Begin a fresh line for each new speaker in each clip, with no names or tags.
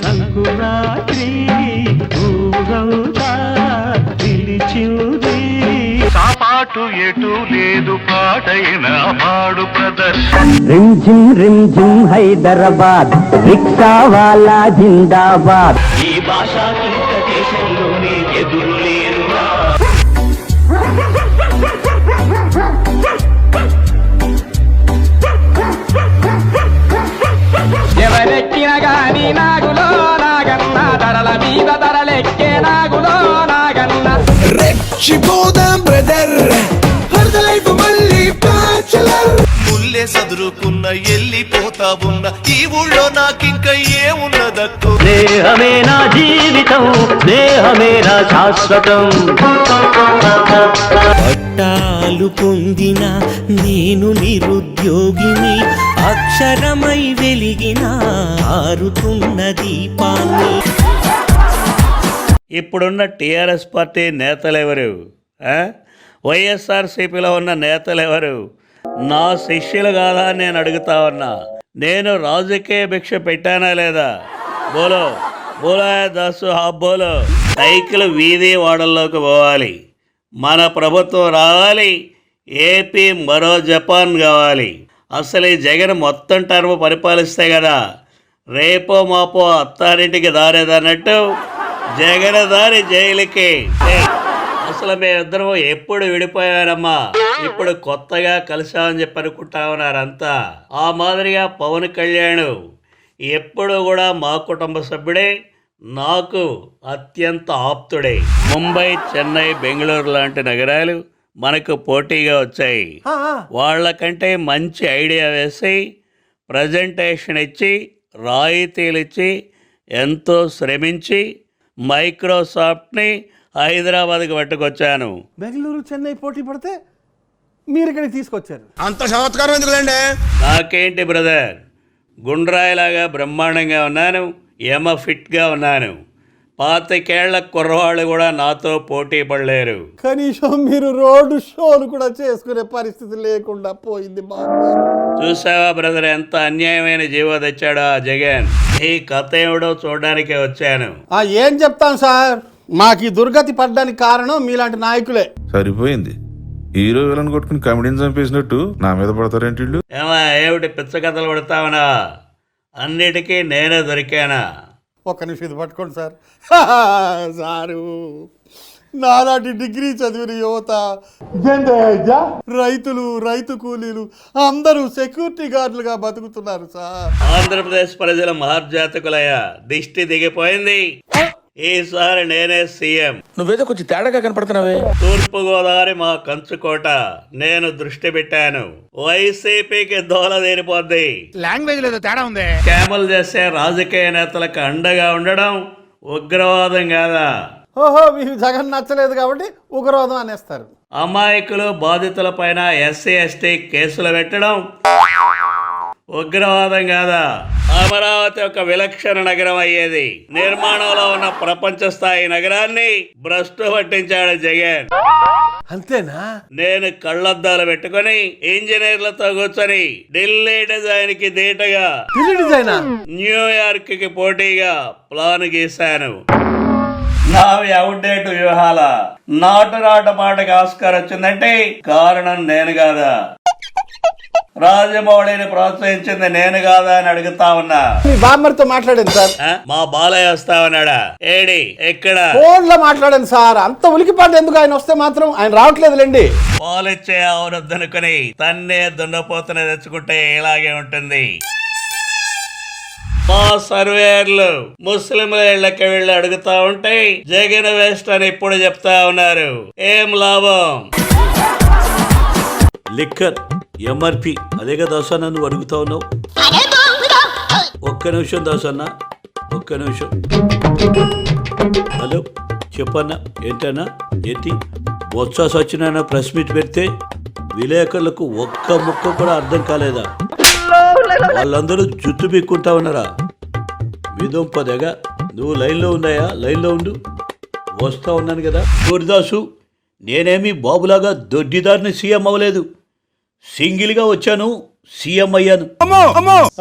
సంకురాత్రి ఊరవుతా పిలిచింది. సాపాటు ఎటు లేదు పాటైన పాడు ప్రదర్శన.
రిమ్ జిమ్ హైదరాబాద్ రిక్షా వాలా జిందాబాద్.
ఈ భాషకి దేశంలోనే ఎదురు లేరుగా.
ఎవరెక్కిన గాని నాగులో నాగన్న ధరల మీద ధరలెక్కే నాగులో నాగన్న.
రెచ్చిపోదాం బ్రదర్ హర్దలైపు మళ్ళీ బ్యాచులర్.
ముల్లే సదురుకున్న ఎల్లిపోతా ఉన్న ఈ ఊళ్ళో నాకింక ఏమున్నదక్కు.
దేహమే నా జీవితం, దేహమే నా శాశ్వతం.
పట్టాలు పొందిన నేను నిరుద్యోగిని, అక్షరమై వెలిగిన ఆరుతున్న దీపాన్ని.
ఇప్పుడున్న టీఆర్ఎస్ పార్టీ నేతలెవరు? వైఎస్ఆర్సీపీలో ఉన్న నేతలెవరు? నా శిష్యులు కాదా అని నేను అడుగుతా ఉన్నా. నేను రాజకీయ భిక్ష పెట్టానా లేదా? బోలో బోలా దాసు బోలో. సైకిల్ వీధి వాడల్లోకి పోవాలి. మన ప్రభుత్వం రావాలి. ఏపీ మరో జపాన్ కావాలి. అసలు ఈ జగన్ మొత్తం టర్మ్ పరిపాలిస్తే కదా రేపో మాపో అత్తారింటికి దారేదన్నట్టు జగన్ దారి జైలుకి. అసలు మేమిద్దరం ఎప్పుడు విడిపోయారమ్మా, ఇప్పుడు కొత్తగా కలిసామని చెప్పి అనుకుంటా ఉన్నారంతా. ఆ మాదిరిగా పవన్ కళ్యాణ్ ఎప్పుడు కూడా మా కుటుంబ సభ్యుడే, నాకు అత్యంత ఆప్తుడే. ముంబై, చెన్నై, బెంగళూరు లాంటి నగరాలు మనకు పోటీగా వచ్చాయి. వాళ్ళకంటే మంచి ఐడియా వేసి ప్రజెంటేషన్ ఇచ్చి రాయితీలు ఇచ్చి ఎంతో శ్రమించి మైక్రోసాఫ్ట్ని హైదరాబాద్కి పట్టుకొచ్చాను.
బెంగళూరు చెన్నై పోటీ పడితే మీరు ఇక్కడికి తీసుకొచ్చారు.
అంత చమత్కారం ఎందుకులేండి?
నాకేంటి బ్రదర్, గుండ్రాయిలాగా బ్రహ్మాండంగా ఉన్నాను, ఫిట్గా ఉన్నాను. 25 కుర్రవాళ్ళు కూడా నాతో పోటీ పడలేరు.
కనీసం మీరు రోడ్డు షోలు కూడా చేసుకునే పరిస్థితి లేకుండా పోయింది బాబు.
చూసావా బ్రదర్, ఎంత అన్యాయమైన జీవో తెచ్చాడో ఆ జగన్. ఈ కథ ఏమిడో చూడడానికే వచ్చాను.
ఏం చెప్తాను సార్, మాకు ఈ దుర్గతి పడ్డానికి కారణం మీలాంటి నాయకులే.
సరిపోయింది. హీరో విలన్ కొట్టుకుని కమెడీని చంపేసినట్టు నా మీద పడతారేంటి?
ఏమిటి పిచ్చ కథలు పడతావనా? అన్నిటికీ నేనే దొరికానా?
ఒక్క నిమిషం ఇది పట్టుకోండి సార్. సారు, నాలాంటి డిగ్రీ చదివిన యువత, రైతులు, రైతు కూలీలు అందరూ సెక్యూరిటీ గార్డులుగా బతుకుతున్నారు సార్.
ఆంధ్రప్రదేశ్ ప్రజల మహర్జాతకులయ్యా, దిష్టి దిగిపోయింది. ఈసారి నేనే సీఎం.
నువ్వేదో కొంచెం తేడాగా కనపడుతున్నావే.
తూర్పుగోదావరి మా కంచుకోట, నేను దృష్టి పెట్టాను. వైసీపీకి దోల తీరిపోద్ది.
లాంగ్వేజ్ లేదో తేడా ఉంది.
స్కాములు చేసే రాజకీయ నేతలకు అండగా ఉండడం ఉగ్రవాదం కాదా?
ఓహో, మీకు జగన్ నచ్చలేదు కాబట్టి ఉగ్రవాదం అనేస్తారు.
అమాయకులు బాధితుల పైన ఎస్సీ ఎస్టీ కేసులు పెట్టడం ఉగ్రవాదం కాదా? అమరావతి ఒక విలక్షణ నగరం అయ్యేది. నిర్మాణంలో ఉన్న ప్రపంచ స్థాయి నగరాన్ని భ్రష్టు పట్టించాడు జగన్.
అంతేనా?
నేను కళ్ళద్దాలు పెట్టుకుని ఇంజనీర్లతో కూర్చొని ఢిల్లీ డిజైన్ కి దీటగా న్యూయార్క్ కి పోటీగా ప్లాన్ గీశాను. నావి అవుట్డేట్ వ్యూహాల నాటు మాటకి ఆస్కారం వచ్చిందంటే కారణం నేను కాదా? రాజమౌళిని ప్రోత్సహించింది నేను కాదా అని అడుగుతా ఉన్నా.
బామ్మర్తో మాట్లాడాను సార్.
మా బాలయ్య వస్తావన్నాడా? ఏడి, ఎక్కడ?
ఫోన్ లో మాట్లాడాను సార్. అంత ఉలికిపాటు ఎందుకు? ఆయన వస్తే మాత్రం ఆయన రావట్లేదులేండి.
పాలిచ్చే ఆవునొద్దనుకుని తన్నే దున్నపోతున్న తెచ్చుకుంటే ఇలాగే ఉంటుంది. మా సర్వేయర్లు ముస్లింల ఇళ్లకి వెళ్ళి అడుగుతా ఉంటే జగన్ వేస్ట్ అని ఇప్పుడు చెప్తా ఉన్నారు. ఏం లాభం? లిక్కర్ ఎంఆర్పి అదేగా దాసన్న నువ్వు అడుగుతా ఉన్నావు. ఒక్క నిమిషం దాసన్న, ఒక్క నిమిషం. హలో చెప్పన్నా, ఏంటన్నా? ఏంటి బొత్స సత్యనారాయణ ప్రెస్ మీట్ పెడితే విలేకరులకు ఒక్క ముక్క కూడా అర్థం కాలేదా? వాళ్ళందరూ జుట్టు పీక్కుంటా ఉన్నారా? విదొంపదగా నువ్వు లైన్లో ఉన్నాయా? లైన్లో ఉండు, వస్తా ఉన్నాను కదా. సూర్యదాసు, నేనేమి బాబులాగా దొడ్డిదారిని సీఎం అవ్వలేదు. సింగిల్గా వచ్చాను, సీఎం అయ్యాను.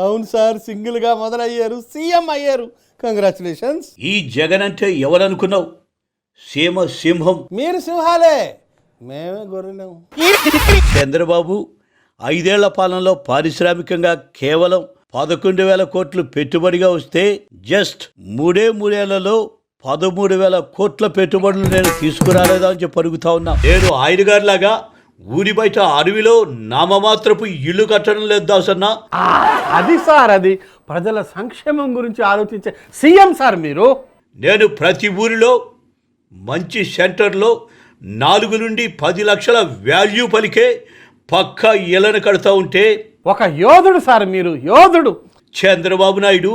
అవును సార్, సింగిల్ గా మొదలయ్యారు, సీఎం అయ్యారు. కంగ్రాచులేషన్స్.
ఈ జగన్ అంటే ఎవరనుకున్నావు? సింహం.
మీరు సింహాలే, మేమే గొర్రెలేము.
చంద్రబాబు 5 ఏళ్ల పాలనలో పారిశ్రామికంగా కేవలం 11,000 కోట్లు పెట్టుబడిగా వస్తే జస్ట్ 3 ఏళ్లలో 13,000 కోట్ల పెట్టుబడులు నేను తీసుకురాలేదా అని చెప్పి అడుగుతా ఉన్నా. నేను ఆయన గారిలాగా ఊరి బయట అడవిలో నామమాత్రపు ఇల్లు కట్టడం లేదు దాసన్నా.
అది సార్, అది ప్రజల సంక్షేమం గురించి ఆలోచించే సీఎం సార్ మీరు.
నేను ప్రతి ఊరిలో మంచి సెంటర్లో 4 నుండి 10 లక్షల వాల్యూ పలికే పక్కా ఇళ్లను కడతా ఉంటే
ఒక యోధుడు సార్ మీరు, యోధుడు.
చంద్రబాబు నాయుడు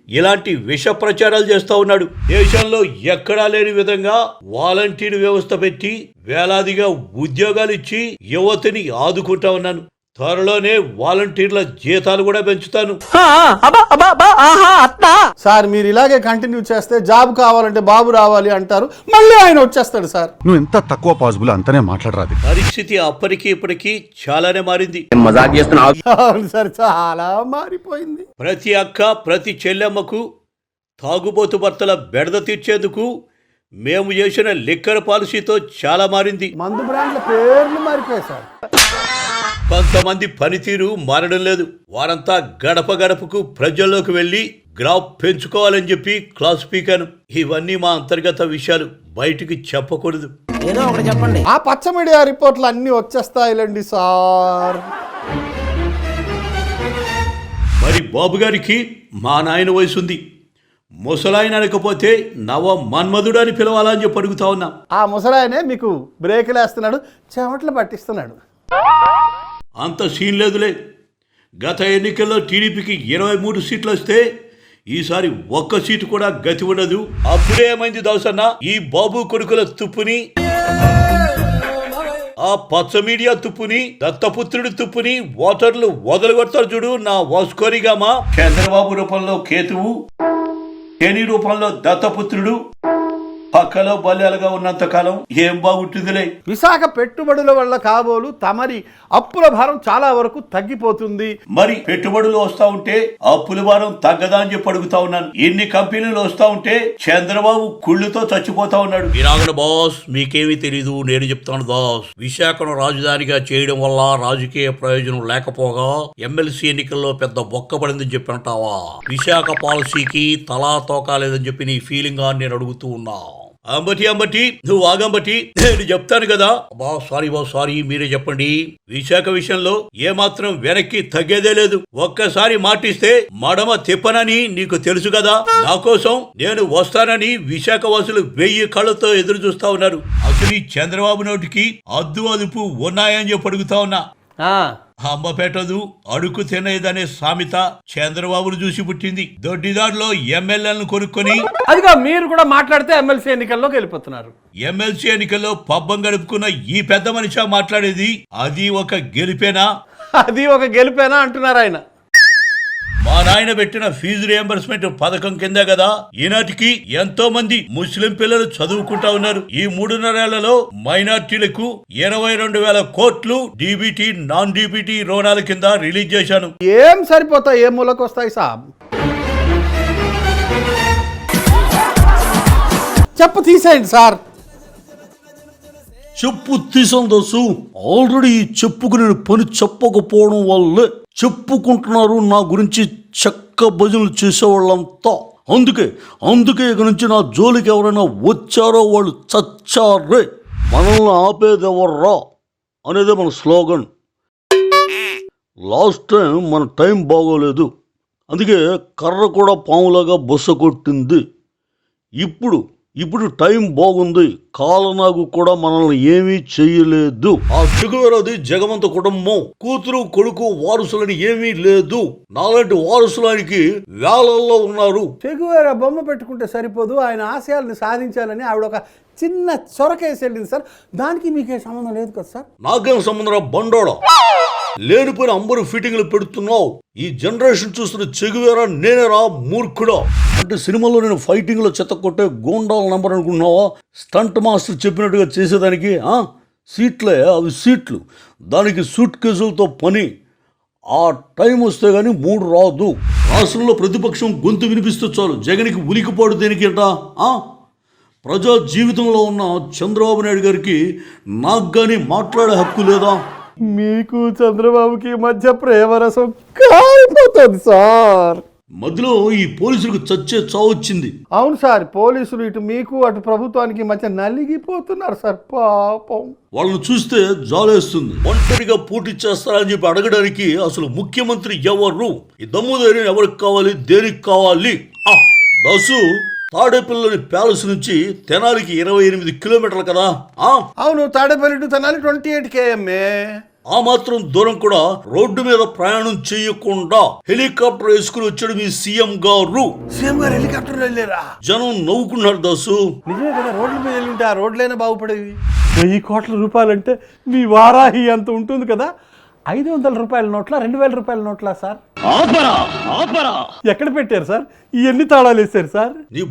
ఇలాంటి విష ప్రచారాలు చేస్తూ ఉన్నాడు. దేశంలో ఎక్కడా లేని విధంగా వాలంటీర్ వ్యవస్థ పెట్టి వేలాదిగా ఉద్యోగాలు ఇచ్చి యువతిని ఆదుకుంటా ఉన్నాను. త్వరలోనే వాలంటీర్ల జీతాలు కూడా పెంచుతాను.
సార్ మీరు ఇలాగే కంటిన్యూ చేస్తే జాబ్ కావాలంటే బాబు రావాలి అంటారు, మళ్ళీ ఆయన వచ్చేస్తాడు సార్.
నువ్వు ఎంత తక్కువ పాసిబుల్ అంతనే మాట్లాడరాదు.
పరిస్థితి అప్పటికి ఇప్పటికీ చాలానే మారింది.
అవును సార్, చాలా మారిపోయింది.
ప్రతి అక్క ప్రతి చెల్లెమ్మకు తాగుబోతు భర్తల బెడద తీర్చేందుకు మేము చేసిన లిక్కర్ పాలసీతో చాలా మారింది.
మందు బ్రాండ్ల పేర్లు మారిపోయాయి సార్.
కొంతమంది పనితీరు మారడం లేదు. వారంతా గడప గడపకు ప్రజల్లోకి వెళ్ళి గ్రాఫ్ పెంచుకోవాలని చెప్పి క్లాస్ పీకాను. ఇవన్నీ మా అంతర్గత విషయాలు, బయటికి చెప్పకూడదు.
ఆ పచ్చ మీడియా రిపోర్ట్లు అన్ని వచ్చేస్తాయిలండి సార్.
మరి బాబు గారికి మా నాయన వయసుంది, ముసలాయన అనకపోతే నవ మన్మధుడు అని పిలవాలని చెప్పి అడుగుతా ఉన్నా.
ఆ ముసలాయనే మీకు బ్రేకులు వేస్తున్నాడు, చెమటలు పట్టిస్తున్నాడు.
అంత సీన్ లేదులే. గత ఎన్నికల్లో టీడీపీకి 23 సీట్లు వస్తే ఈసారి 1 సీటు కూడా గతి ఉండదు. అప్పుడే ఏమైంది దోసన్న, ఈ బాబు కొడుకుల తుప్పుని, ఆ పచ్చ మీడియా తుప్పుని, దత్తపుత్రుడి తుప్పుని ఓటర్లు వదలగొడతారు చూడు నా వాస్కోరిగామా. చంద్రబాబు రూపంలో కేతువు, శని రూపంలో దత్తపుత్రుడు పక్కలో బల్యాలుగా ఉన్నంత కాలం ఏం బాగుంటుందిలే.
విశాఖ పెట్టుబడుల వల్ల కాబోలు తమరి అప్పుల భారం చాలా వరకు తగ్గిపోతుంది.
మరి పెట్టుబడులు వస్తా ఉంటే అప్పుల భారం తగ్గదా అని చెప్పి అడుగుతా ఉన్నాను. ఎన్ని కంపెనీలు వస్తా ఉంటే చంద్రబాబు కుళ్ళుతో చచ్చిపోతా ఉన్నాడు. విరాగణ బాస్, మీకేమీ తెలీదు, నేను చెప్తాను బాస్. విశాఖను రాజధానిగా చేయడం వల్ల రాజకీయ ప్రయోజనం లేకపోగా ఎమ్మెల్సీ ఎన్నికల్లో పెద్ద బొక్క పడిందని చెప్పి అంటావా? విశాఖ పాలసీకి తలా తోకాలేదని చెప్పి నీ ఫీలింగ్ అని నేను అడుగుతూ ఉన్నా. అంబటి నువ్వు ఆగంబటి, నేను చెప్తాను కదా. సారీ మీరే చెప్పండి. విశాఖ విషయంలో ఏమాత్రం వెనక్కి తగ్గేదే లేదు. ఒక్కసారి మాటిస్తే మడమ తిప్పనని నీకు తెలుసు కదా. నా కోసం నేను వస్తానని విశాఖ వాసులు 1000 కళ్ళతో ఎదురు చూస్తా ఉన్నారు. అసలు ఈ చంద్రబాబు నోటికి అద్దు అదుపు ఉన్నాయని చెప్పి అడుగుతా ఉన్నా. అమ్మపేటదు అడుగు తినేదనే సామెత చంద్రబాబును చూసి పుట్టింది. దొడ్డిదాడిలో ఎమ్మెల్యేలను కొనుక్కొని
అదిగో మీరు కూడా మాట్లాడితే ఎమ్మెల్సీ ఎన్నికల్లోకి వెళ్ళిపోతున్నారు.
ఎమ్మెల్సీ ఎన్నికల్లో పబ్బం గడుపుకున్న ఈ పెద్ద మనిషి మాట్లాడేది అది ఒక గెలిపేనా?
అది ఒక గెలిపేనా అంటున్నారు ఆయన.
మా నాయన పెట్టిన ఫీజు రియంబర్స్మెంట్ పథకం కింద కదా ఈనాటికి ఎంతో మంది ముస్లిం పిల్లలు చదువుకుంటా ఉన్నారు. ఈ 3.5 ఏళ్లలో మైనార్టీలకు 22,000 కోట్లు డీబీటీ నాన్ డీబీటీ రుణాల కింద రిలీజ్ చేశాను.
ఏం సరిపోతాయి, ఏ మూలకు వస్తాయి సాబ్? చెప్పు తీసేయండి సార్.
చెప్పు తీసందసు. ఆల్రెడీ చెప్పుకునే పని చెప్పకపోవడం వల్లే చెప్పుకుంటున్నారు నా గురించి చెక్క భజనలు చేసేవాళ్ళంతా. అందుకే ఇక నుంచి నా జోలికి ఎవరైనా వచ్చారో వాళ్ళు చచ్చారే. మనల్ని ఆపేదెవర్రా అనేది మన స్లోగన్. లాస్ట్ టైం మన టైం బాగోలేదు, అందుకే కర్ర కూడా పాములాగా బొస్స కొట్టింది. ఇప్పుడు టైం బాగుంది, కాలనాగు కూడా మనల్ని ఏమీ చెయ్యలేదు. ఆ చెగువేరది జగమంత కుటుంబం, కూతురు కొడుకు వారసులని ఏమీ లేదు. నాలాంటి వారసులానికి వేలల్లో ఉన్నారు.
చెగువేరా బొమ్మ పెట్టుకుంటే సరిపోదు, ఆయన ఆశయాలను సాధించాలని ఆవిడ ఒక చిన్న చొరకేసి వెళ్ళింది సార్. దానికి మీకే సంబంధం లేదు కదా సార్?
నాకేం సంబంధం రా బండోడా. లేనిపోయిన అంబరు ఫిట్టింగ్లు పెడుతున్నావు. ఈ జనరేషన్ చూస్తున్న చెగువేరా నేనేరా మూర్ఖుడా. అంటే సినిమాలో నేను ఫైటింగ్ లో చెత్త కొట్టే గోండాల నంబర్ అనుకున్నావా? స్టంట్ మాస్టర్ చెప్పినట్టుగా చేసేదానికి సీట్లే అవి సీట్లు, దానికి సూట్ కేసులతో పని. ఆ టైం వస్తే గానీ 3 రాదు. రాష్ట్రంలో ప్రతిపక్షం గొంతు వినిపిస్తే చాలు జగన్కి ఉలికిపాడు దేనికేట? ప్రజా జీవితంలో ఉన్న చంద్రబాబు నాయుడు గారికి నాకు కానీ మాట్లాడే హక్కు లేదా?
మీకు చంద్రబాబుకి మధ్య ప్రేమరసం కాలిపోతుంది సార్.
మధ్యలో ఈ పోలీసులకు చచ్చే చావొచ్చింది.
అవును సార్, పోలీసులు ఇటు మీకు అటు ప్రభుత్వానికి మధ్య నలిగిపోతున్నారు సార్. పాపం
వాళ్ళని చూస్తే జాలేస్తుంది. ఒంటరిగా పోటీ చేస్తారని చెప్పి అడగడానికి అసలు ముఖ్యమంత్రి ఎవరు? ఈ దమ్ము ధైర్యం ఎవరికి కావాలి, దేనికి కావాలి? దాసు, తాడేపల్లిలోని ప్యాలెస్ నుంచి తెనాలికి 28 కిలోమీటర్లు కదా?
అవును, తాడేపల్లి టు తెనాలి 28 km.
ఆ మాత్రం దూరం కూడా రోడ్డు మీద ప్రయాణం చేయకుండా హెలికాప్టర్ వేసుకుని వచ్చాడు మీ సీఎం గారు.
సీఎం గారు హెలికాప్టర్లో వెళ్ళారా?
జనం నవ్వుకున్నారు దాసు.
నిజమే కదా, రోడ్ల మీద వెళ్ళింటే ఆ రోడ్లైనా బాగుపడేవి. 1000 కోట్ల రూపాయలంటే మీ వారాహి అంత ఉంటుంది కదా. 500 రూపాయల నోట్ల, 2000 రూపాయల నోట్లా సార్? ఎక్కడ పెట్టారు సార్? ఎన్ని తాళాలు వేశారు సార్?
నీ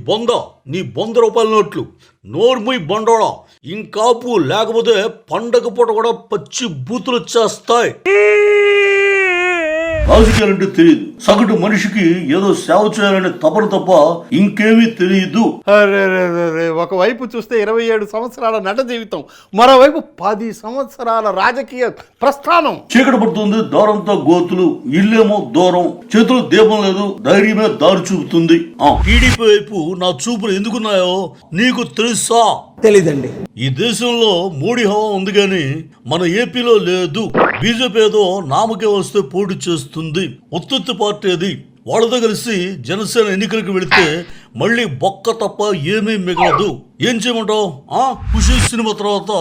100 రూపాయల నోట్లు నోర్ముయ్ బండోడా. ఇంకాపు, లేకపోతే పండగ పూట కూడా పచ్చి బూతులు వచ్చేస్తాయి. రాజకీయాలంటే తెలియదు. సగటు మనిషికి ఏదో సేవ చేయాలనే తపన తప్ప ఇంకేమీ తెలియదు.
ఒకవైపు చూస్తే 27 సంవత్సరాల నట జీవితం, మరోవైపు 10 సంవత్సరాల రాజకీయ ప్రస్థానం.
చీకటి పడుతుంది, దారంతో గోతులు, ఇల్లేమో దూరం, చేతులు దీపం లేదు, ధైర్యమే దారి చూపుతుంది. టీడీపీ వైపు నా చూపులు ఎందుకున్నాయో నీకు తెలుసా?
తెలీదండి.
ఈ దేశంలో మోడీ హవా ఉంది కానీ మన ఏపీలో లేదు. బీజేపీ ఏదో నామకే వస్తే పోటీ చేస్తుంది. ఉత్తుత్తి పార్టీ అది. వాళ్ళతో కలిసి జనసేన ఎన్నికలకు వెళితే మళ్ళీ బొక్క తప్ప ఏమీ మిగలదు. ఏం చేయమంటావు? ఖుషి సినిమా తర్వాత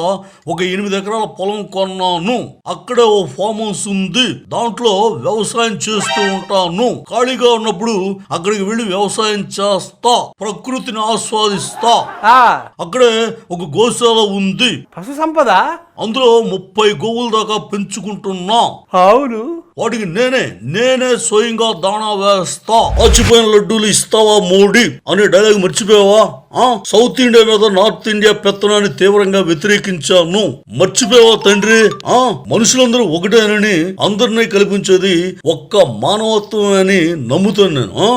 ఒక 8 ఎకరాల పొలం కొన్నాను. అక్కడే ఓ ఫామ్ హౌస్ ఉంది. దాంట్లో వ్యవసాయం చేస్తూ ఉంటాను. ఖాళీగా ఉన్నప్పుడు అక్కడికి వెళ్ళి వ్యవసాయం చేస్తా, ప్రకృతిని ఆస్వాదిస్తా. అక్కడే ఒక గోశాల ఉంది.
పశు సంపద.
అందులో 30 గోవుల దాకా పెంచుకుంటున్నా.
అవును,
వాటికి నేనే స్వయంగా దాణా వేస్తా. మర్చిపోయిన లడ్డూలు ఇస్తావా మోడీ అనే డైలాగ్ మర్చిపోయావా? సౌత్ ఇండియా మీద నార్త్ ఇండియా పెత్తనాన్ని తీవ్రంగా వ్యతిరేకించాను. మర్చిపోయావా తండ్రి? మనుషులందరూ ఒకటేనని, అందరినీ కల్పించేది ఒక్క మానవత్వం అని నమ్ముతాను నేను.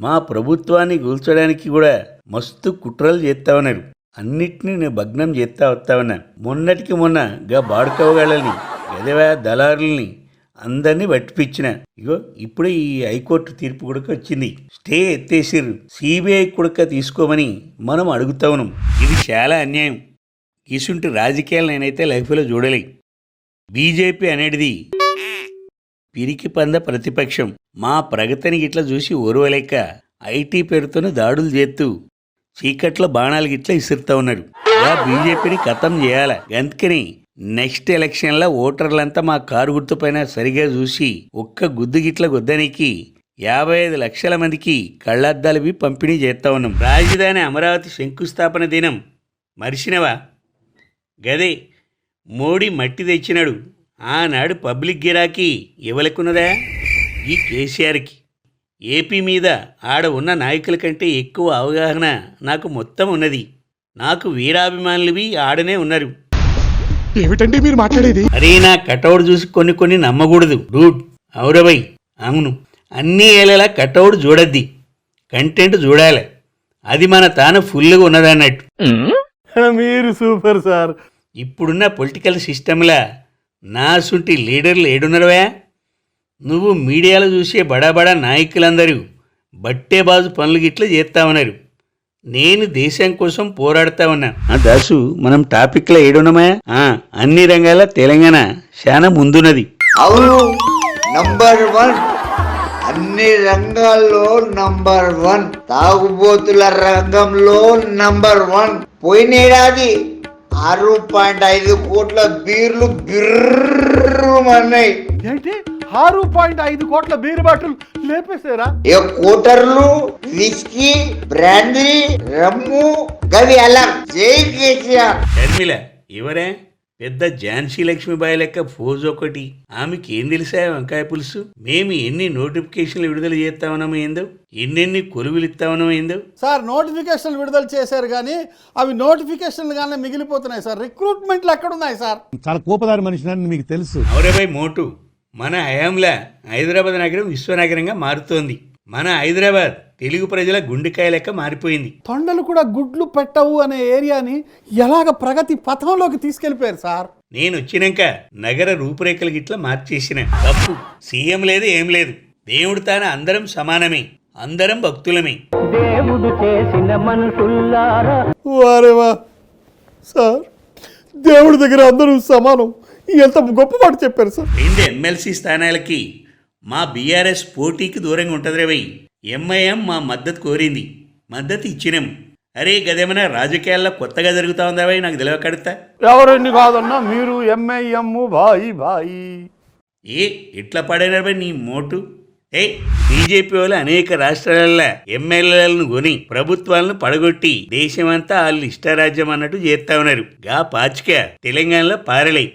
మా ప్రభుత్వాన్ని కూల్చడానికి కూడా మస్తు కుట్రలు చేస్తామన్నారు. అన్నిటినీ నేను భగ్నం చేస్తా వస్తామన్నా. మొన్నటికి మొన్న గా బాడుకోవాలని గదవా దళారుల్ని అందరినీ పట్టిపించిన. ఇగో ఇప్పుడు ఈ హైకోర్టు తీర్పు కూడా వచ్చింది. స్టే ఎత్తేసిర్రు. సిబిఐ కూడా తీసుకోమని మనం అడుగుతా ఉన్నాం. ఇది చాలా అన్యాయం. ఇసుంటి రాజకీయాలు నేనైతే లైఫ్లో చూడలే. బీజేపీ అనేది పిరికి పంద ప్రతిపక్షం. మా ప్రగతిని గిట్లా చూసి ఓర్వలేక ఐటీ పేరుతోనే దాడులు చేస్తూ చీకట్లో బాణాలు గిట్లా ఇసురుతా ఉన్నారు. బీజేపీని ఖతం చేయాల. అందుకని నెక్స్ట్ ఎలక్షన్లో ఓటర్లంతా మా కారు గుర్తు పైన సరిగా చూసి ఒక్క గుద్దు గిట్ల గుద్దనికి 55 లక్షల మందికి కళ్ళద్దాలవి పంపిణీ చేస్తా ఉన్నాం. రాజధాని అమరావతి శంకుస్థాపన దినం మరిచినవా? గదే మోడీ మట్టి తెచ్చినాడు. ఆనాడు పబ్లిక్ గిరాకీ ఎవలకున్నదా? ఈ కేసీఆర్కి. ఏపీ మీద ఆడ ఉన్న నాయకుల కంటే ఎక్కువ అవగాహన నాకు మొత్తం ఉన్నది. నాకు వీరాభిమానులవి ఆడనే ఉన్నారు.
ఏమిటండి మీరు మాట్లాడేది?
అరే, నా కటౌట్ చూసి కొన్ని నమ్మకూడదు డూడ్. అవురబై, అవును, అన్నీ ఏళ్ళలా కటౌట్ చూడద్ది, కంటెంట్ చూడాలి. అది మన తాను ఫుల్గా ఉన్నదన్నట్టు.
మీరు సూపర్ సార్.
ఇప్పుడున్న పొలిటికల్ సిస్టంలా నా సుంటి లీడర్లు ఏడున్నరవా? నువ్వు మీడియాలో చూసే బడా నాయకులందరూ బట్టే బాజు పనులు గిట్లా చేస్తామన్నారు. నేను దేశం కోసం పోరాడుతా ఉన్నా. దాసు, మనం టాపిక్లో ఏడున్నామా? అన్ని రంగాల తెలంగాణ చాలా ముందున్నది.
అవును, నంబర్ 1. అన్ని రంగాల్లో నంబర్ 1. తాగుబోతుల రంగంలో నంబర్ 1. పోయినేడాది 6.5 కోట్ల బీర్లు బిర్రుమన్నాయి.
ఏంటి 6.5 కోట్ల బీర్ బాటిల్ లేపేశారా?
కోటర్లు, విస్కీ, బ్రాండీ, రమ్ము, గవి అలా. జై కేసీఆర్.
షర్మిల ఎవరే? పెద్ద ఝాన్సీ లక్ష్మీబాయి లెక్క ఫోజు ఒకటి. ఆమెకి ఏం తెలిసా వంకాయ పులుసు? మేము ఎన్ని నోటిఫికేషన్లు విడుదల చేస్తామనమో ఏందో, ఎన్నెన్ని కొలువులు ఇస్తామనమో ఏందో.
సార్ నోటిఫికేషన్లు విడుదల చేశారు కానీ అవి నోటిఫికేషన్లు కానీ మిగిలిపోతున్నాయి సార్. రిక్రూట్మెంట్లు ఎక్కడున్నాయి సార్?
చాలా కోపదారి మనిషి మీకు తెలుసు.
అవరేబాయ్ మోటు, మన హయాంలా హైదరాబాద్ నగరం విశ్వనగరంగా మారుతోంది. మన హైదరాబాద్ తెలుగు ప్రజల గుండెకాయ లెక్క మారిపోయింది.
తొండలు కూడా గుడ్లు పెట్టవు అనే ఏరియాని ఎలాగ ప్రగతి పథంలోకి తీసుకెళ్లిపోయారు సార్.
నేను వచ్చినాక నగర రూపురేఖలు గిట్లా మార్చేసిన. తప్పు సీఎం లేదు, ఏం లేదు. దేవుడు తాన అందరం సమానమే, అందరం భక్తులమే.
దేవుడు చేసిన మనుషుల్లారా.
వారేవా సార్, దేవుడి దగ్గర అందరూ సమానం, ఎంత గొప్ప మాట చెప్పారు సార్.
2 ఎమ్మెల్సీ స్థానాలకి మా బీఆర్ఎస్ పోటీకి దూరంగా ఉంటుంది రే. ఎంఐఎం మా మద్దతు కోరింది, మద్దతు ఇచ్చినాం. అరే గదేమన్నా రాజకీయాల్లో కొత్తగా జరుగుతా ఉందా భయ్? నాకు తెలియకడతా.
ఎవరండి కాదన్నా మీరు ఎంఐఎం బాయి బాయి.
ఎట్లా పడైనా భయ్ నీ మోటు? బీజేపీ వాళ్ళు అనేక రాష్ట్రాలలో ఎమ్మెల్యేలను కొని ప్రభుత్వాలను పడగొట్టి దేశమంతా వాళ్ళు ఇష్టరాజ్యం అన్నట్టు చేస్తా ఉన్నారు. గా పాచిక తెలంగాణలో పారలే.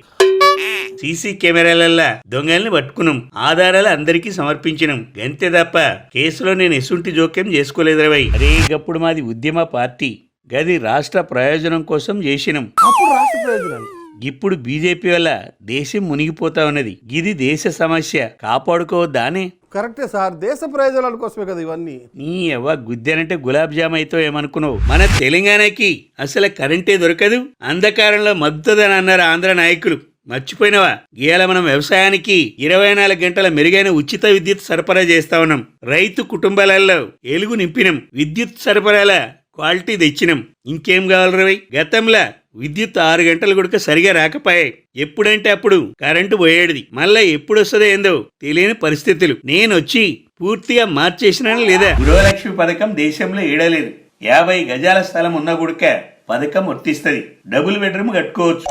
సీసీ కెమెరాలల్లా దొంగల్ని పట్టుకున్నాం, ఆధారాలు అందరికీ సమర్పించినాం. గంతే తప్ప కేసులో నేను ఎసుంటి జోక్యం చేసుకోలేదు రవై. అరే గప్పుడు మాది ఉద్యమ పార్టీ, గది రాష్ట్ర ప్రయోజనం కోసం చేసినాం.
అప్పుడు రాష్ట్ర ప్రయోజనాలు.
ఇప్పుడు బీజేపీ వల్ల దేశం మునిగిపోతా ఉన్నది. ఇది దేశ సమస్య, కాపాడుకోవద్దానే.
కరెక్టే సార్, దేశ ప్రయోజనాల కోసమే కదా ఇవన్నీ.
నీ ఎవ్వ గుద్దానంటే గులాబ్ జామ్ అయితే ఏమనుకున్నావు? మన తెలంగాణకి అసలు కరెంటే దొరకదు, అంధకారంలో మగ్గుతుందని అన్నారు ఆంధ్ర నాయకులు. మర్చిపోయినవా? ఇవాళ మనం వ్యవసాయానికి 24 గంటల మెరుగైన ఉచిత విద్యుత్ సరఫరా చేస్తా ఉన్నాం. రైతు కుటుంబాలలో ఎలుగు నింపినాం, విద్యుత్ సరఫరాల క్వాలిటీ తెచ్చినాం. ఇంకేం కావాలి రవి? గతంలో విద్యుత్ 6 గంటలు కూడా సరిగా రాకపోయాయి. ఎప్పుడంటే అప్పుడు కరెంటు పోయేది. మళ్ళా ఎప్పుడు వస్తుందో ఏందో తెలియని పరిస్థితులు. నేను వచ్చి పూర్తిగా మార్చేసినాను లేదా? గృహలక్ష్మి పథకం దేశంలో ఏడలేదు. 50 గజాల స్థలం ఉన్నా గుడక పథకం వర్తిస్తుంది. డబుల్ బెడ్రూమ్ కట్టుకోవచ్చు.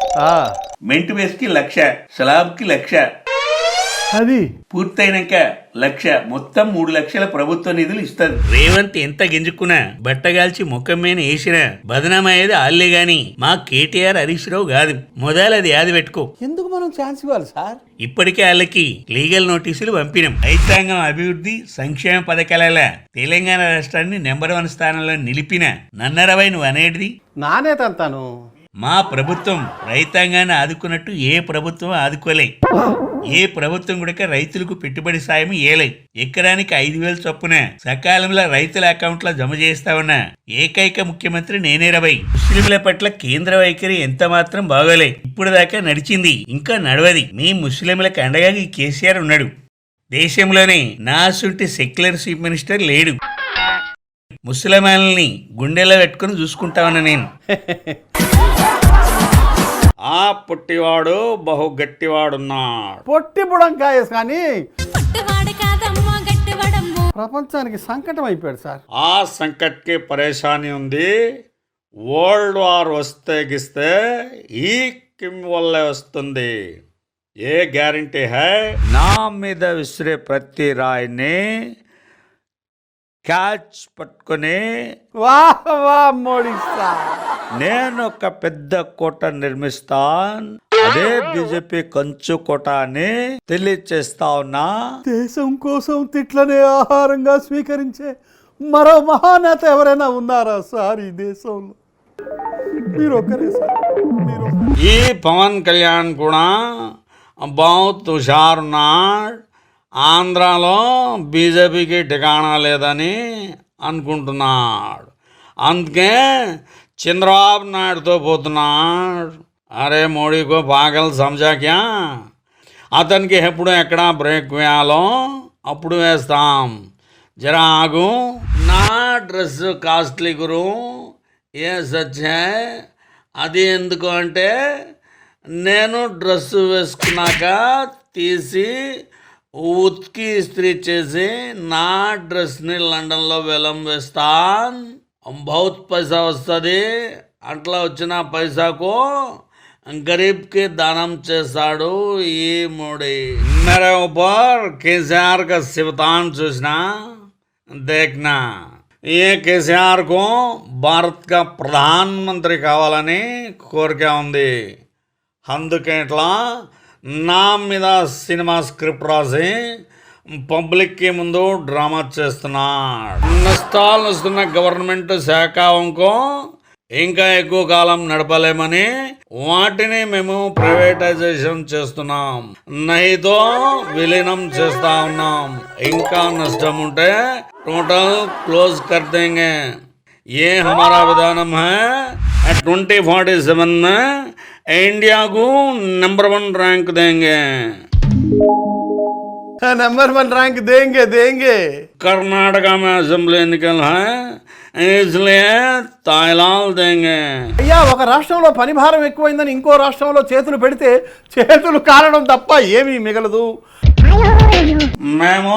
మెంట్ బేస్ కి 1,00,000, స్లాబ్ కి 1,00,000.
అది
పూర్తయినాక 1,00,000, మొత్తం 3 లక్షల ప్రభుత్వ నిధులు ఇస్తారు. రేవంత్ ఎంత గింజుకున్నా బట్టగాల్చి ముఖం మీద వేసిన బదనామయ్యేది ఆళ్లే గాని మా కేటీఆర్ హరీష్ రావు కాదు. మొదలది యాది పెట్టుకో.
ఎందుకు మనం ఛాన్స్ ఇవ్వాలి సార్?
ఇప్పటికే వాళ్ళకి లీగల్ నోటీసులు పంపినాం. రైతాంగం అభివృద్ధి సంక్షేమ పథకాల తెలంగాణ రాష్ట్రాన్ని నెంబర్ 1 స్థానంలో నిలిపిన నన్నరవై నువ్వు అనేటిది
నానేతంతాను.
మా ప్రభుత్వం రైతాంగాన్ని ఆదుకున్నట్టు ఏ ప్రభుత్వం ఆదుకోలే. ఏ ప్రభుత్వం కూడా రైతులకు పెట్టుబడి సాయం ఏలే. ఎకరానికి 5,000 చొప్పున సకాలంలో రైతుల అకౌంట్ లో జమ చేస్తా ఉన్న ఏకైక ముఖ్యమంత్రి నేనే రవై. ముస్లింల పట్ల కేంద్ర వైఖరి ఎంత మాత్రం బాగోలే. ఇప్పుడు దాకా నడిచింది, ఇంకా నడవది. మీ ముస్లింలకు అండగా ఈ కేసీఆర్ ఉన్నాడు. దేశంలోనే నాసుంటి సెక్యులర్ చీఫ్ మినిస్టర్ లేడు. ముస్లింలని గుండెలో పెట్టుకుని చూసుకుంటామన్నా నేను. ఆ పొట్టివాడు బహు గట్టివాడున్నాడు.
పొట్టి బుడంకాయ కానీ ప్రపంచానికి సంకటం అయిపోయాడు సార్.
ఆ సంకట్కి పరేషాని ఉంది. వరల్డ్ వార్ వస్తే గిస్తే ఈ కిమ్ వల్లే వస్తుంది. ఏ గ్యారంటీ హై? నా మీద విసిరే ప్రతి రాయిని క్యాచ్ పట్టుకుని
మోడీ సార్
నేను ఒక పెద్ద కోట నిర్మిస్తాను. అదే బీజేపీ కంచు కోట అని తెలియచేస్తా ఉన్నా.
దేశం కోసం తిట్లనే ఆహారంగా స్వీకరించే మరో మహానేత ఎవరైనా ఉన్నారా సార్ ఈ దేశంలో? మీరు ఒక్కరే సార్.
ఈ పవన్ కళ్యాణ్ కూడా బహుత్ హుషారున్నాడు. ఆంధ్రాలో బీజేపీకి ఠికాణా లేదని అనుకుంటున్నాడు. అందుకే చంద్రబాబు నాయుడుతో పోతున్నాడు. అరే మోడీకో పాగల్ సమజా క్యా? అతనికి ఎప్పుడు ఎక్కడ బ్రేక్ వేయాలో అప్పుడు వేస్తాం. జరా ఆగు. నా dress costly Guru, a such high. అది ఎందుకు అంటే నేను డ్రెస్ వేసుకున్నాక తీసి ఉతికి ఇస్త్రీ చేసి నా డ్రెస్ని లండన్లో వేలం వేస్తాను. బహుత్ పైసా వస్తుంది. అట్లా వచ్చిన పైసాకు గరీబ్కి దానం చేశాడు ఈ మోడీ. मेरे ऊपर केसीआर का सिवतान చూసినా देखना. ये केसीआर को భారత్ का ప్రధానమంత్రి కావాలని కోరిక ఉంది.
అందుకే ఇట్లా నా మీద సినిమా స్క్రిప్ట్ రాసి పబ్లిక్కి ముందు డ్రామా చేస్తున్నా. నష్టాలు వస్తున్న గవర్నమెంట్ శాఖ ఇంకో ఇంకా ఎక్కువ కాలం నడపలేమని వాటిని మేము ప్రైవేటైజేషన్ చేస్తున్నాం, నైతో విలీనం చేస్తా ఉన్నాం. ఇంకా నష్టం ఉంటే టోటల్ క్లోజ్ కర్ దేంగే. ये हमारा विधानम है. 2047 में इंडिया को नंबर 1 रैंक देंगे.
नंबर 1 रैंक देंगे.
कर्नाटका में असेंबली निकल है, इसलिए ताइलाल देंगे.
అయ్యా, ఒక రాష్ట్రంలో పని భారం ఎక్కువైందని ఇంకో రాష్ట్రంలో చేతులు పెడితే చేతులు కారడం తప్ప ఏమీ మిగలదు.
మేము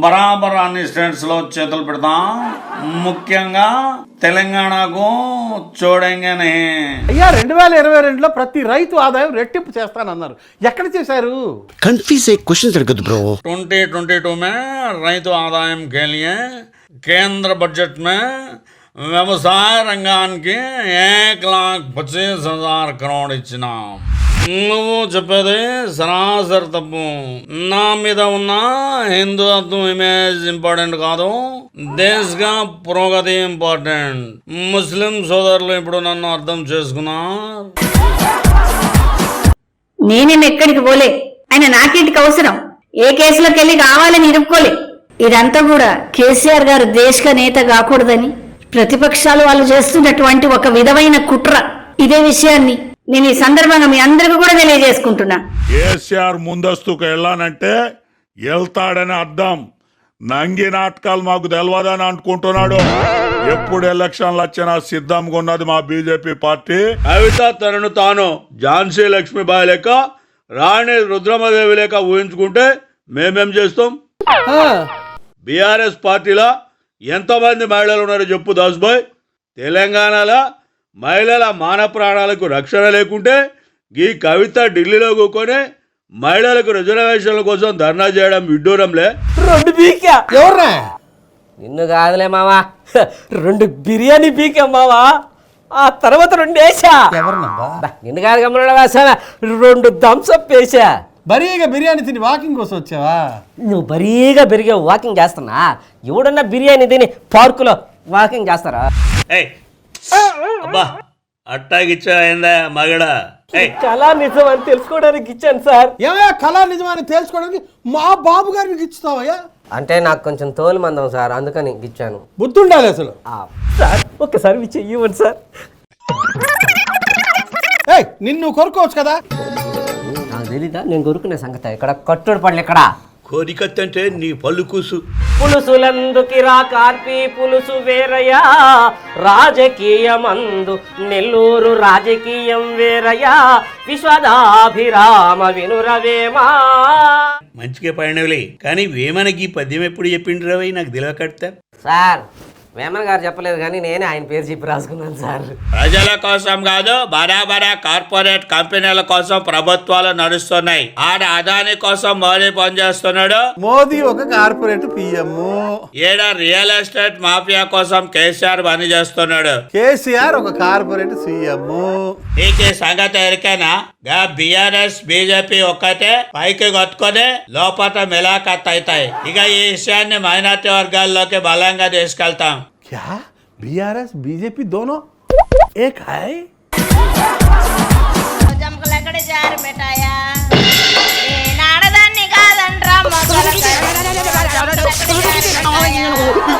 బరాబర్ అన్ని స్టేట్స్లో చేతులు పెడతాం, ముఖ్యంగా తెలంగాణకు చూడంగానే.
అయ్యా, 2022లో ప్రతి రైతు ఆదాయం రెట్టింపు చేస్తానన్నారు. ఎక్కడ చేశారు?
కన్ఫ్యూజ్ అయ్యే క్వశ్చన్స్ అడగద్దు బ్రో.
2022 में రైతు ఆదాయం के लिए కేంద్ర బడ్జెట్ में వ్యవసాయ రంగానికి 1,25,000 crore ఇచ్చినాం. నువ్వు చెప్పేది సరాసరి తప్పు. నా మీద ఉన్న హిందుత్వం ఇమేజ్ ఇంపార్టెంట్ కాదు, దేశగా పురోగతి ఇంపార్టెంట్. ముస్లిం సోదరులు ఇప్పుడు నన్ను అర్థం చేసుకున్నారు.
నేనేం ఎక్కడికి పోలే, ఆయన నాకేంటికి అవసరం? ఏ కేసులోకి వెళ్ళి కావాలని ఇరుక్కోలే. ఇదంతా కూడా కేసీఆర్ గారు దేశ నేత కాకూడదని ప్రతిపక్షాలు వాళ్ళు చేస్తున్నటువంటి ఒక విధమైన కుట్ర. ఇదే విషయాన్ని నేను ఈ సందర్భంగా మీ అందరికీ కూడా తెలియజేసుకుంటున్నా.
కేసీఆర్ ముందస్తుకు వెళ్ళానంటే వెళ్తాడని అర్థం. నంగి నాటకాలు మాకు తెలియదని అనుకుంటున్నాడు. ఎప్పుడు ఎలక్షన్లు వచ్చినా సిద్ధంగా ఉన్నది మా బీజేపీ పార్టీ.
కవిత తనను తాను ఝాన్సీ లక్ష్మీబాయి లెక్క, రాణి రుద్రమదేవి లెక్క ఊహించుకుంటే మేమేం చేస్తాం? బీఆర్ఎస్ పార్టీలో ఎంతమంది మహిళలు ఉన్నారో చెప్పు దాస్బాయ్. తెలంగాణలో మహిళల మాన ప్రాణాలకు రక్షణ లేకుంటే ఈ కవిత ఢిల్లీలో కూకొని మహిళలకు రిజర్వేషన్ల కోసం ధర్నా చేయడం విడ్డూరంలే.
2 బీకా ఎవర్రా?
నిన్ను కాదులే మావా, 2 బిర్యానీ పీకా మావా. ఆ తర్వాత 2 వేసా.
ఎవరినబ్బా?
నిన్ను కాదు గమనంలో వేసావా, 2 థమ్స్అప్ వేసా.
బరీగా బిర్యానీ తిని వాకింగ్ కోసం వచ్చావా?
నువ్వు బరీగా పెరిగే వాకింగ్ చేస్తున్నా? ఎవడన్నా బిర్యానీ తిని పార్కులో వాకింగ్ చేస్తారా?
అబ్బా అట్టాగిచ్చా ఏందా మగడా?
కళా నిజం అని తెలుసుకోవడానికి ఇచ్చాను సార్.
ఏమయ్యా, కళ నిజమని తెలుసుకోవడానికి మా బాబు గారికి ఇచ్చుతావయ్యా?
అంటే నాకు కొంచెం తోలు మందం సార్, అందుకని ఇచ్చాను.
బుద్ధి ఉండాలి అసలు.
సార్ ఒక్కసారి ఇవ్వండి సార్.
నిన్ను కొనుక్కోవచ్చు కదా.
నాకు తెలీదా నేను కొరుకునే సంగతి? ఇక్కడ కట్టుడు పళ్ళు ఇక్కడ
కోరికత్తంటే నీ పళ్ళు కూసు.
పులుసులందుకిరా కార్పి పులుసు వేరయ్యా, రాజకీయమందు నెల్లూరు రాజకీయం వేరయ్యా, విశ్వదాభిరామ వినురవేమా.
మంచిగా పడినవులే, కానీ వేమనకి పద్యం ఎప్పుడు చెప్పిండు రవి నాకు తెలియకడతా.
సార్ వేమన్ గారు చెప్పలేదు కానీ నేనే ఆయన పేరు చెప్పి రాసుకున్నాను సార్.
ప్రజల కోసం కాదు, బడా కార్పొరేట్ కంపెనీల కోసం ప్రభుత్వాలు నడుస్తున్నాయి. ఆడ అదాని కోసం మోదీ పనిచేస్తున్నాడు.
మోదీ ఒక కార్పొరేట్ పిఎం.
ఏడ రియల్ ఎస్టేట్ మాఫియా కోసం కేసీఆర్ పని చేస్తున్నాడు.
కేసీఆర్ ఒక కార్పొరేట్ సీఎం.
నీకు ఈ సంగతి ఎరికేనా? బీఆర్ఎస్ బీజేపీ ఒక్కటే పైకి కొట్టుకొని లోపల మిలాఖత్ అవుతాయి. ఇక ఈ విషయాన్ని మైనార్టీ వర్గాల్లోకి బలంగా తీసుకెళ్తాం.
क्या बीआरएस बीजेपी दोनों एक है?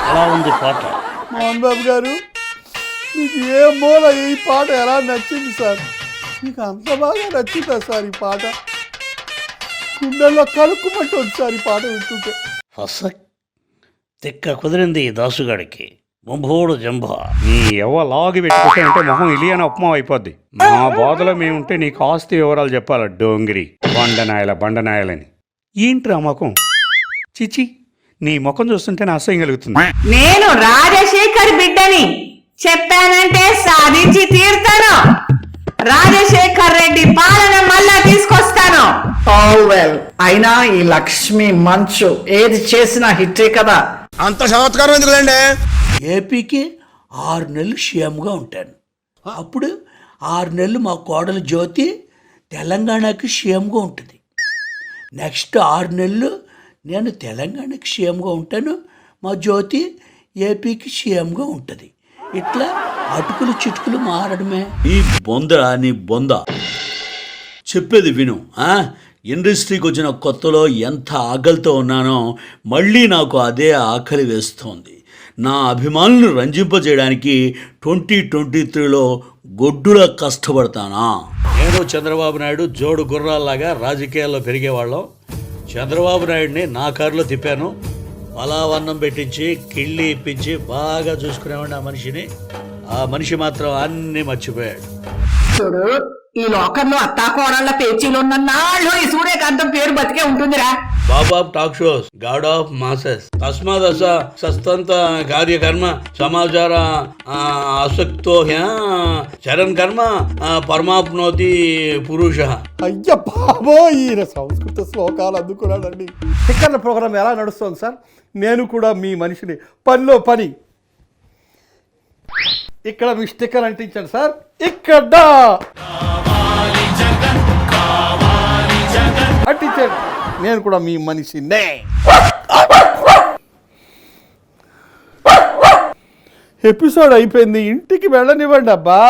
అలా ఉంది పాట.
మోహన్ బాబు గారు, మీకు ఏ మూల ఈ పాట ఎలా నచ్చింది సార్? మీకు అంత బాగా నచ్చిందా సార్ ఈ పాట? గుండెల్లో కలుక్కుమంటుంది సార్ ఈ పాట వింటుంటే.
తిక్క కుదిరింది దాసుగాడికి. ముంబోడు జంబా నీ ఎవ లాగి పెట్టుకుంటే మొహం ఇలియన ఉప్మా అయిపోద్ది. మా బాధలో మేముంటే నీకు ఆస్తి వివరాలు చెప్పాల డోంగిరి బండనాయలని. ఏంట్రా ముఖం? చిచి, నీ ముఖం చూస్తుంటే నా అసహ్యం కలుగుతుంది.
నేను రాజశేఖర్ బిడ్డని చెప్పానంటే సాధించి తీరుతాను. రాజశేఖర్ రెడ్డి పాలన మళ్ళా తీసుకొస్తాను.
అయినా ఈ లక్ష్మి మంచు ఏది చేసినా హిట్టే కదా.
అంత చమత్కారం ఎందుకులేండి?
ఏపీకి 6 నెలలు సీఎంగా ఉంటాను. అప్పుడు 6 నెలలు మా కోడలు జ్యోతి తెలంగాణకి సీఎంగా ఉంటుంది. నెక్స్ట్ 6 నెలలు నేను తెలంగాణకి సీఎంగా ఉంటాను, మా జ్యోతి ఏపీకి సీఎంగా ఉంటుంది. ఇట్లా అటుకులు చిటుకులు మారడమే. ఈ బొందరా నీ బొంద, చెప్పేది విను. ఇండస్ట్రీకి వచ్చిన కొత్తలో ఎంత ఆకలితో ఉన్నానో మళ్ళీ నాకు అదే ఆకలి వేస్తోంది. నా అభిమానులను రంజింపజేయడానికి 2023లో గొడ్డులా కష్టపడతానా? నేను చంద్రబాబు నాయుడు జోడు గుర్రాల్లాగా రాజకీయాల్లో పెరిగేవాళ్ళం. చంద్రబాబు నాయుడిని నా కారులో తిప్పాను, పలావన్నం పెట్టించి కిళ్ళి ఇప్పించి బాగా చూసుకునేవాడిని ఆ మనిషిని. ఆ మనిషి మాత్రం అన్నీ మర్చిపోయాడు.
చూడు, ఈ లోకంలో అత్తాకోడళ్ల పేచీలు ఉన్నన్నాళ్ళు ఈ సూర్యకాంతం పేరు బతికే ఉంటుందిరా.
Baba talk shows, god of masses, తస్మాదస సస్తంత కార్యకర్మ సమాచార ఆసక్తో చరణ్ కర్మ పరమాప్నోతి పురుష.
అయ్య బాబో, ఈయన సంస్కృత శ్లోకాలు అందుకున్నాడండి. స్టిక్కర్ల ప్రోగ్రామ్ ఎలా నడుస్తుంది సార్? నేను కూడా మీ మనిషిని, పనిలో పని. ఇక్కడ మీ స్టిక్కర్ అంటించండి సార్. ఇక్కడ అంటించండి, నేను కూడా మీ మనిషినే. ఎపిసోడ్ అయిపోయింది, ఇంటికి వెళ్ళనివ్వండి అబ్బా.